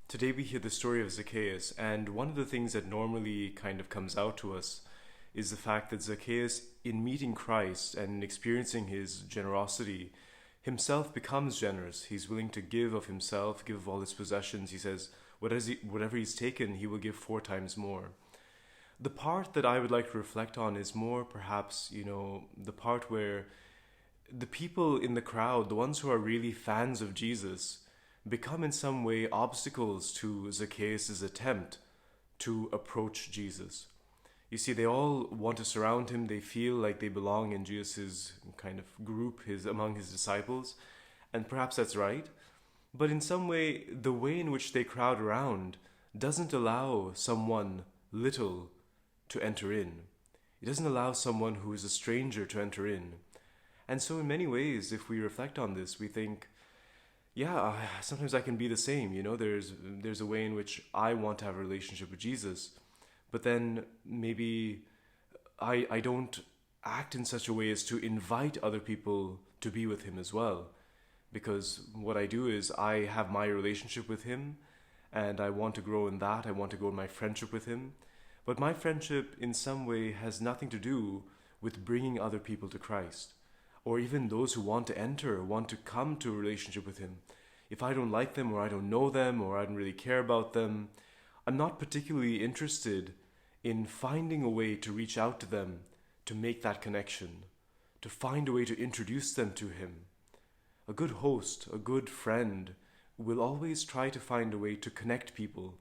Today we hear the story of Zacchaeus, and one of the things that normally kind of comes out to us is the fact that Zacchaeus, in meeting Christ and experiencing his generosity, himself becomes generous. He's willing to give of himself, give of all his possessions. He says, whatever he's taken, he will give 4 times more. The part that I would like to reflect on is more perhaps, the part where the people in the crowd, the ones who are really fans of Jesus, become in some way obstacles to Zacchaeus' attempt to approach Jesus. You see, they all want to surround him. They feel like they belong in Jesus' kind of group, among his disciples, and perhaps that's right. But in some way, the way in which they crowd around doesn't allow someone little to enter in. It doesn't allow someone who is a stranger to enter in. And so in many ways, if we reflect on this, we think, sometimes I can be the same. There's a way in which I want to have a relationship with Jesus, but then maybe I don't act in such a way as to invite other people to be with him as well. Because what I do is I have my relationship with him, and I want to grow in that. I want to grow in my friendship with him. But my friendship in some way has nothing to do with bringing other people to Christ, or even those who want to come to a relationship with him. If I don't like them, or I don't know them, or I don't really care about them, I'm not particularly interested in finding a way to reach out to them, to make that connection, to find a way to introduce them to him. A good host, a good friend, will always try to find a way to connect people,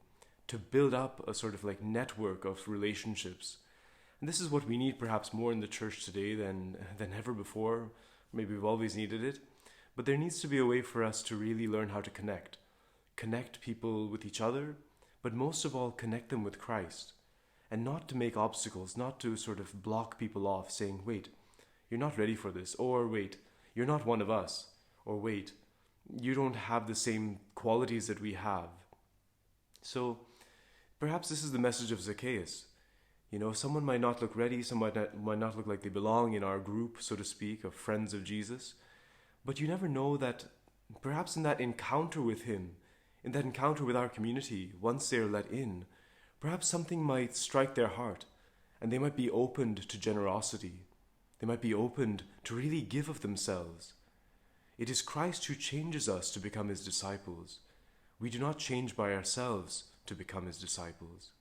to build up a sort of like network of relationships. And this is what we need perhaps more in the church today than ever before. Maybe we've always needed it. But there needs to be a way for us to really learn how to connect. Connect people with each other, but most of all connect them with Christ. And not to make obstacles, not to sort of block people off saying, wait, you're not ready for this, or wait, you're not one of us, or wait, you don't have the same qualities that we have. So perhaps this is the message of Zacchaeus. Someone might not look ready, someone might not look like they belong in our group, so to speak, of friends of Jesus. But you never know that perhaps in that encounter with him, in that encounter with our community, once they're let in, perhaps something might strike their heart, and they might be opened to generosity. They might be opened to really give of themselves. It is Christ who changes us to become his disciples. We do not change by ourselves to become his disciples.